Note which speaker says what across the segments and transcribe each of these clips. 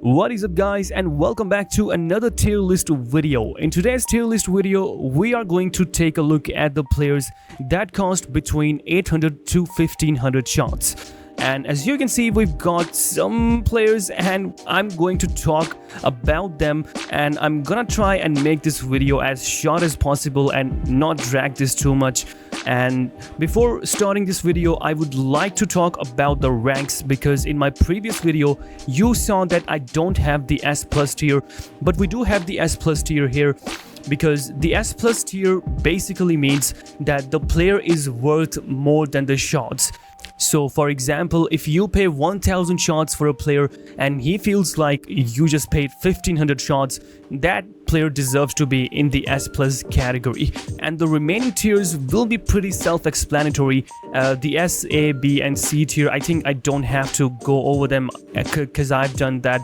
Speaker 1: What is up guys, and welcome back to another tier list video. In today's tier list video, we are going to take a look at the players that cost between 800 to 1500 shots. And as you can see, we've got some players and I'm going to talk about them, and I'm gonna try and make this video as short as possible and not drag this too much. And before starting this video, I would like to talk about the ranks, because in my previous video you saw that I don't have the S plus tier, but we do have the S plus tier here, because the S plus tier basically means that the player is worth more than the shots. So for example, if you pay 1000 shots for a player and he feels like you just paid 1500 shots, that player deserves to be in the S plus category. And the remaining tiers will be pretty self-explanatory. The S, A, B and C tier, I think I don't have to go over them because I've done that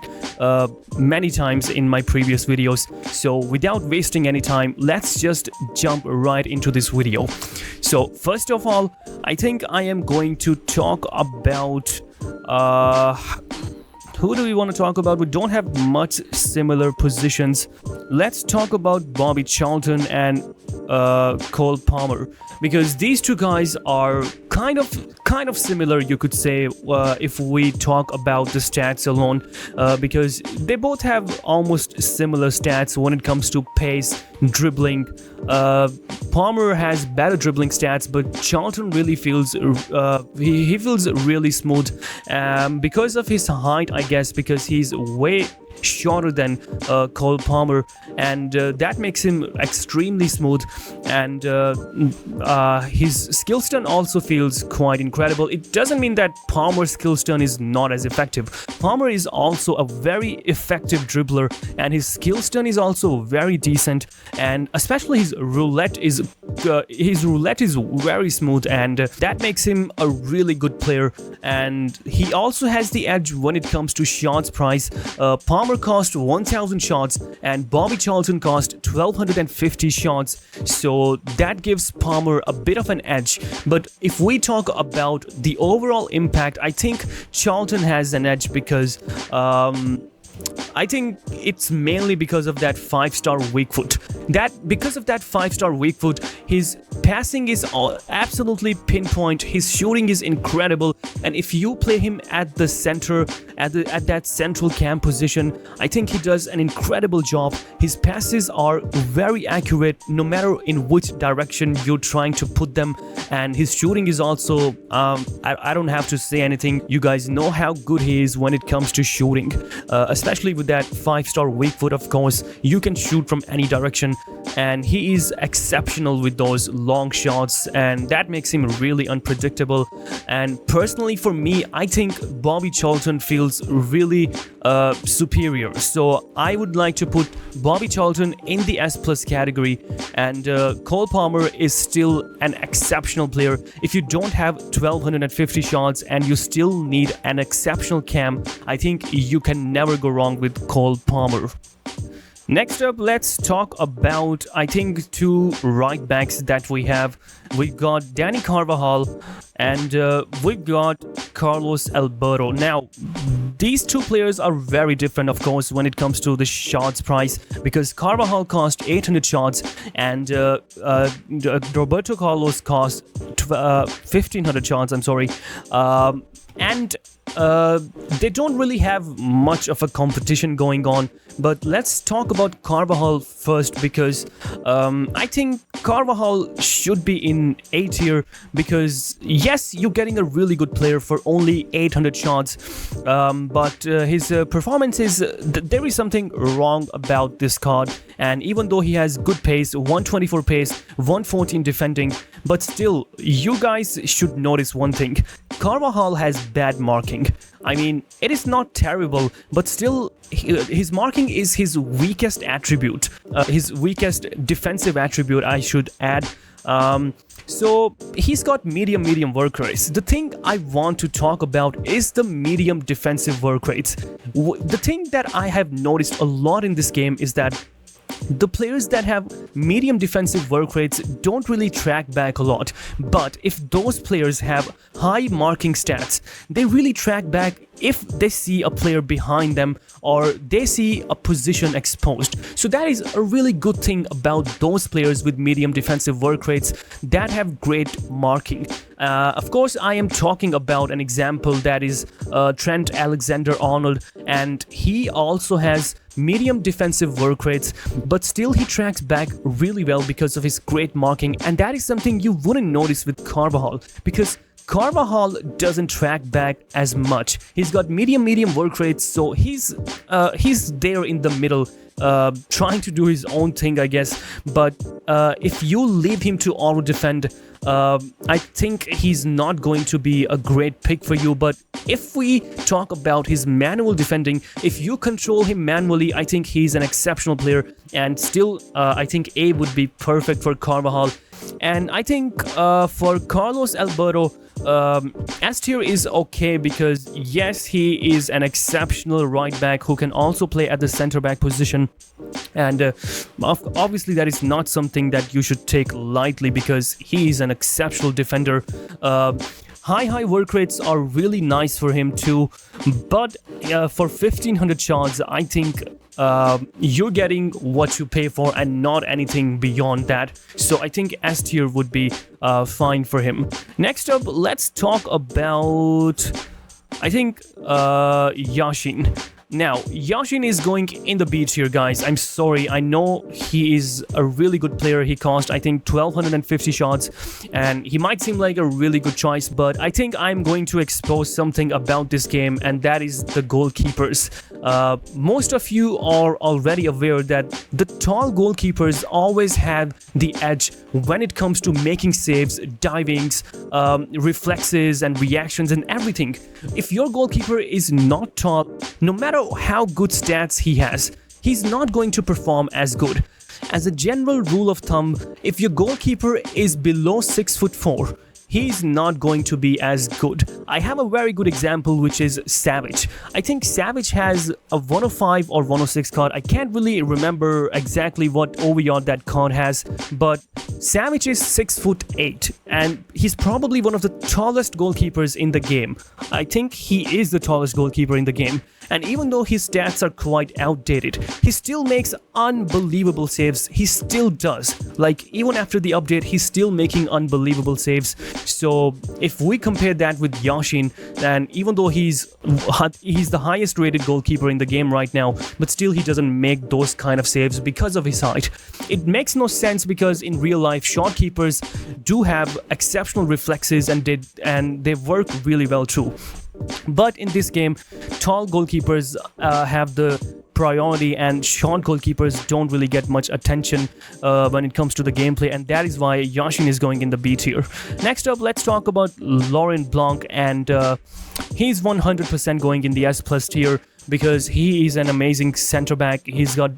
Speaker 1: many times in my previous videos. So without wasting any time, let's just jump right into this video. So first of all, I think I am going to talk about who do we want to talk about? We don't have much similar positions. Let's talk about Bobby Charlton and Cole Palmer, because these two guys are kind of similar, you could say, if we talk about the stats alone, because they both have almost similar stats when it comes to pace, dribbling. Palmer has better dribbling stats, but Charlton really feels he feels really smooth because of his height, I guess, because he's way shorter than Cole Palmer, and that makes him extremely smooth. And his skill stun also feels quite incredible. It doesn't mean that Palmer's skill stun is not as effective. Palmer is also a very effective dribbler, and his skill stun is also very decent, and especially his roulette is very smooth, and that makes him a really good player. And he also has the edge when it comes to shots price. Palmer cost 1000 shots and Bobby Charlton cost 1250 shots, so that gives Palmer a bit of an edge. But if we talk about the overall impact, I think Charlton has an edge, because I think it's mainly because of that 5-star weak foot. Because of that 5-star weak foot, his passing is absolutely pinpoint, his shooting is incredible, and if you play him at the center, at that central cam position, I think he does an incredible job. His passes are very accurate no matter in which direction you're trying to put them, and his shooting is also I don't have to say anything. You guys know how good he is when it comes to shooting, especially with that 5-star weak foot. Of course, you can shoot from any direction, and he is exceptional with those long shots, and that makes him really unpredictable. And personally for me, I think Bobby Charlton feels really superior, so I would like to put Bobby Charlton in the S plus category, and Cole Palmer is still an exceptional player. If you don't have 1250 shots and you still need an exceptional cam, I think you can never go wrong with Cole Palmer. Next up, let's talk about, I think, two right backs that we have. We've got Danny Carvajal and we've got Carlos Alberto. Now, these two players are very different, of course, when it comes to the shots price, because Carvajal cost 800 shots and Roberto Carlos cost 1500 shots, I'm sorry. And they don't really have much of a competition going on. But let's talk about Carvajal first, because I think Carvajal should be in A tier, because yes, you're getting a really good player for only 800 shots, but his performance is there is something wrong about this card. And even though he has good pace, 124 pace, 114 defending, but still, you guys should notice one thing: Carvajal has bad marking. I mean, it is not terrible, but still, his marking is his weakest attribute, his weakest defensive attribute, I should add. So he's got medium work rates. The thing I want to talk about is the medium defensive work rates. The thing that I have noticed a lot in this game is that the players that have medium defensive work rates don't really track back a lot. But if those players have high marking stats, they really track back if they see a player behind them or they see a position exposed. So that is a really good thing about those players with medium defensive work rates that have great marking. Of course, I am talking about an example that is Trent Alexander-Arnold, and he also has medium defensive work rates, but still he tracks back really well because of his great marking, and that is something you wouldn't notice with Carvajal, because Carvajal doesn't track back as much. He's got medium work rates, so he's there in the middle, trying to do his own thing, I guess. But if you leave him to auto defend, I think he's not going to be a great pick for you. But if we talk about his manual defending, if you control him manually, I think he's an exceptional player, and still I think A would be perfect for Carvajal. And I think for Carlos Alberto, S tier is okay because yes, he is an exceptional right back who can also play at the center back position, and obviously that is not something that you should take lightly because he is an exceptional defender. High work rates are really nice for him too, but for 1500 shards, I think you're getting what you pay for and not anything beyond that. So I think S tier would be fine for him. Next up, let's talk about, I think, Yashin. Now, Yashin is going in the B tier, guys. I'm sorry. I know he is a really good player. He cost, I think, 1250 shards, and he might seem like a really good choice, but I think I'm going to expose something about this game, and that is the goalkeepers. Most of you are already aware that the tall goalkeepers always have the edge when it comes to making saves, divings, reflexes, and reactions, and everything. If your goalkeeper is not tall, no matter how good stats he has, he's not going to perform as good. As a general rule of thumb, if your goalkeeper is below 6'4", he's not going to be as good. I have a very good example, which is Savage. I think Savage has a 105 or 106 card. I can't really remember exactly what OVR that card has, but Savage is 6'8", and he's probably one of the tallest goalkeepers in the game. I think he is the tallest goalkeeper in the game. And even though his stats are quite outdated, he still makes unbelievable saves. He still does. Like, even after the update, he's still making unbelievable saves. So if we compare that with Yashin, then even though he's the highest rated goalkeeper in the game right now, but still he doesn't make those kind of saves because of his height. It makes no sense because in real life, short keepers do have exceptional reflexes and they work really well too. But in this game, tall goalkeepers have the priority and short goalkeepers don't really get much attention when it comes to the gameplay, and that is why Yashin is going in the B tier. Next up, let's talk about Laurent Blanc, and he's 100% going in the S plus tier because he is an amazing center back. He's got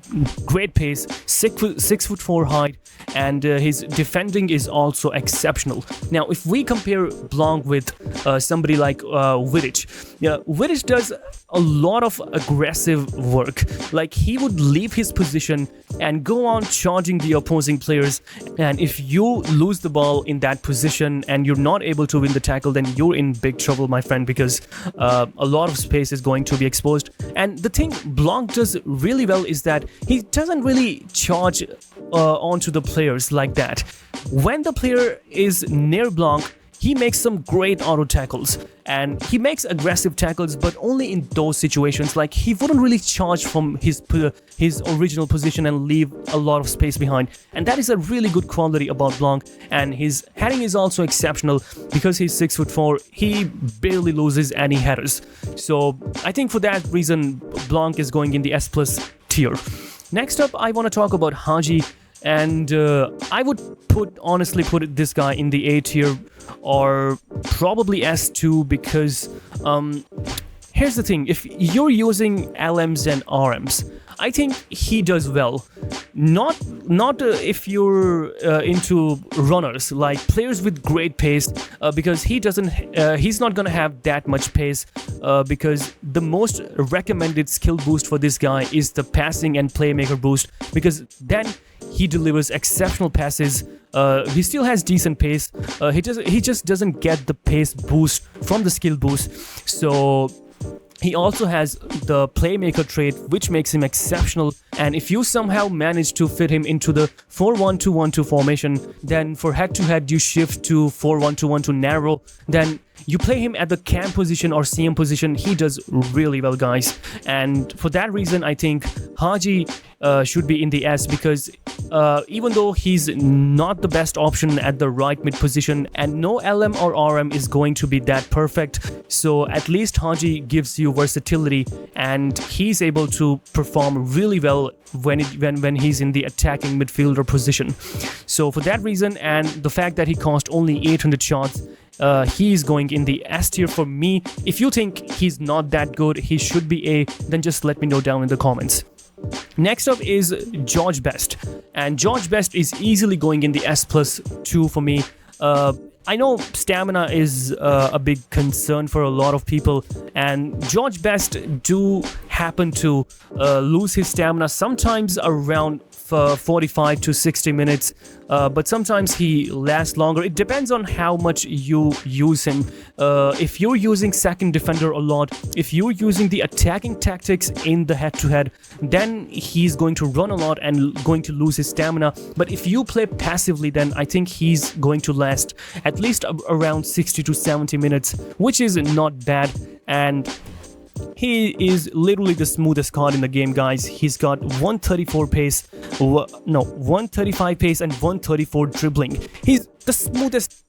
Speaker 1: great pace, 6'4" height, and his defending is also exceptional. Now, if we compare Blanc with somebody like Vidic, Vidic does a lot of aggressive work. Like, he would leave his position and go on charging the opposing players, and if you lose the ball in that position and you're not able to win the tackle, then you're in big trouble, my friend, because a lot of space is going to be exposed. And the thing Blanc does really well is that he doesn't really charge onto the players like that. When the player is near Blanc, he makes some great auto tackles, and he makes aggressive tackles, but only in those situations. Like, he wouldn't really charge from his original position and leave a lot of space behind, and that is a really good quality about Blanc. And his heading is also exceptional because he's 6'4". He barely loses any headers, so I think for that reason Blanc is going in the S plus tier. Next up, I want to talk about Haji, and I would honestly put this guy in the A tier or probably S2 because here's the thing, if you're using LMs and RMs, I think he does well. not if you're into runners, like players with great pace, because he's not gonna have that much pace, because the most recommended skill boost for this guy is the passing and playmaker boost, because then he delivers exceptional passes. He still has decent pace. He just doesn't get the pace boost from the skill boost. So he also has the playmaker trait, which makes him exceptional. And if you somehow manage to fit him into the 4-1-2-1-2 formation, then for head-to-head you shift to 4-1-2-1-2 narrow, then you play him at the cam position or CM position. He does really well, guys. And for that reason, I think Haji should be in the S, because even though he's not the best option at the right mid position, and no LM or RM is going to be that perfect, so at least Haji gives you versatility, and he's able to perform really well when he's in the attacking midfielder position. So for that reason, and the fact that he cost only 800 shots, he's going in the S tier for me. If you think he's not that good, he should be A, then just let me know down in the comments. Next up is George Best, and George Best is easily going in the S+2 for me. I know stamina is a big concern for a lot of people, and George Best do happen to lose his stamina sometimes around 45 to 60 minutes, but sometimes he lasts longer. It depends on how much you use him. If you're using second defender a lot, if you're using the attacking tactics in the head-to-head, then he's going to run a lot and going to lose his stamina. But if you play passively, then I think he's going to last at least around 60 to 70 minutes, which is not bad. And he is literally the smoothest card in the game, guys. He's got 135 pace and 134 dribbling. He's the smoothest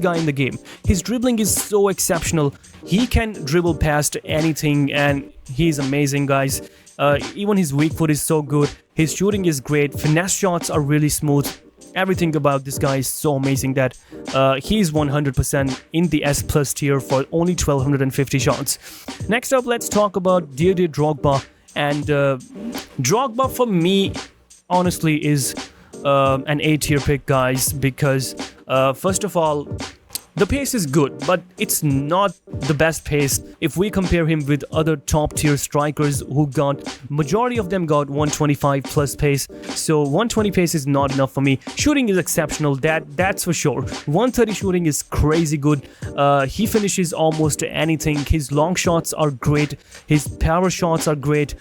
Speaker 1: guy in the game. His dribbling is so exceptional. He can dribble past anything, and he's amazing, guys. Even his weak foot is so good. His shooting is great. Finesse shots are really smooth. Everything about this guy is so amazing that he's 100% in the S+ tier for only 1250 shots. Next up, let's talk about Didier Drogba. And Drogba for me, honestly, is an A tier pick, guys, because first of all, the pace is good, but it's not the best pace if we compare him with other top tier strikers who majority of them got 125 plus pace. So 120 pace is not enough for me. Shooting is exceptional, that's for sure. 130 shooting is crazy good. He finishes almost anything. His long shots are great. His power shots are great.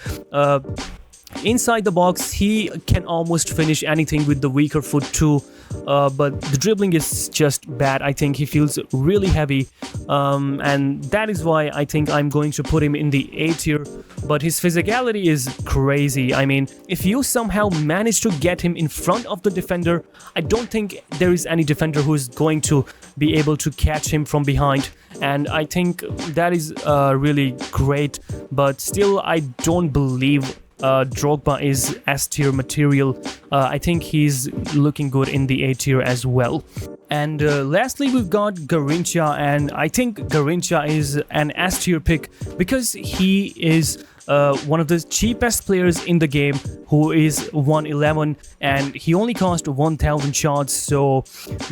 Speaker 1: Inside the box, he can almost finish anything with the weaker foot too. But the dribbling is just bad. I think he feels really heavy, and that is why I think I'm going to put him in the A tier. But his physicality is crazy. I mean, if you somehow manage to get him in front of the defender, I don't think there is any defender who is going to be able to catch him from behind. And I think that is really great. But still, I don't believe Drogba is S tier material. I think he's looking good in the A tier as well. And lastly, we've got Garina, and I think Garina is an S tier pick because he is one of the cheapest players in the game, who is 111, and he only cost 1000 shards, so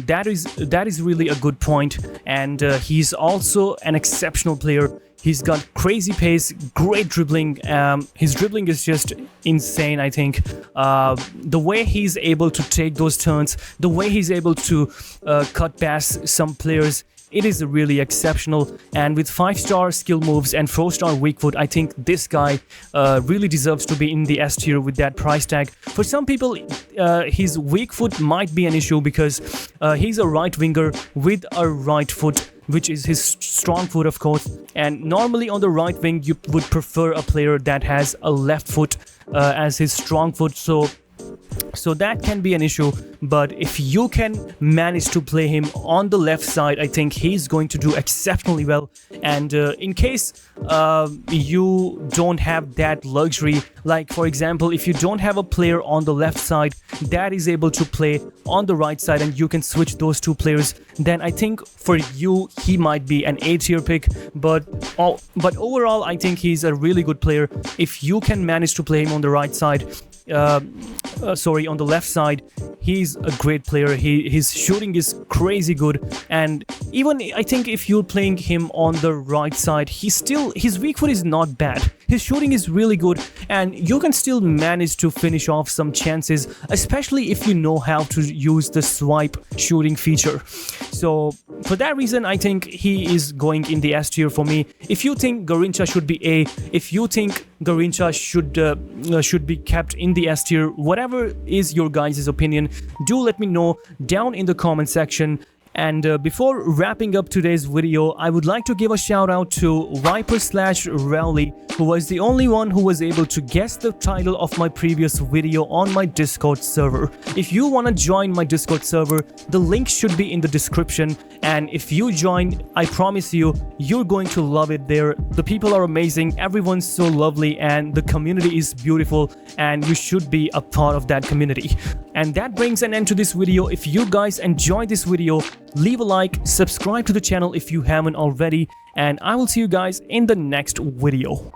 Speaker 1: that is really a good point. And he's also an exceptional player. He's got crazy pace, great dribbling. His dribbling is just insane, I think. The way he's able to take those turns, the way he's able to cut past some players, it is really exceptional. And with 5-star skill moves and 4-star weak foot, I think this guy really deserves to be in the S tier with that price tag. For some people, his weak foot might be an issue because he's a right winger with a right foot, which is his strong foot, of course. And normally on the right wing, you would prefer a player that has a left foot as his strong foot. So that can be an issue, but if you can manage to play him on the left side, I think he's going to do exceptionally well. And in case you don't have that luxury, like for example, if you don't have a player on the left side that is able to play on the right side and you can switch those two players, then I think for you he might be an A tier pick. But overall, I think he's a really good player. If you can manage to play him on the right side, sorry, on the left side, he's a great player. His shooting is crazy good, and even I think if you're playing him on the right side, his weak foot is not bad. His shooting is really good, and you can still manage to finish off some chances, especially if you know how to use the swipe shooting feature. So for that reason, I think he is going in the S tier for me. If you think Garina should be A, if you think Garina should be kept in the S tier, whatever is your guys' opinion, do let me know down in the comment section. And before wrapping up today's video, I would like to give a shout out to Viper/Rowley, who was the only one who was able to guess the title of my previous video on my Discord server. If you want to join my Discord server, the link should be in the description, and if you join, I promise you, you're going to love it there. The people are amazing, everyone's so lovely, and the community is beautiful, and you should be a part of that community. And that brings an end to this video. If you guys enjoyed this video, leave a like, subscribe to the channel if you haven't already, and I will see you guys in the next video.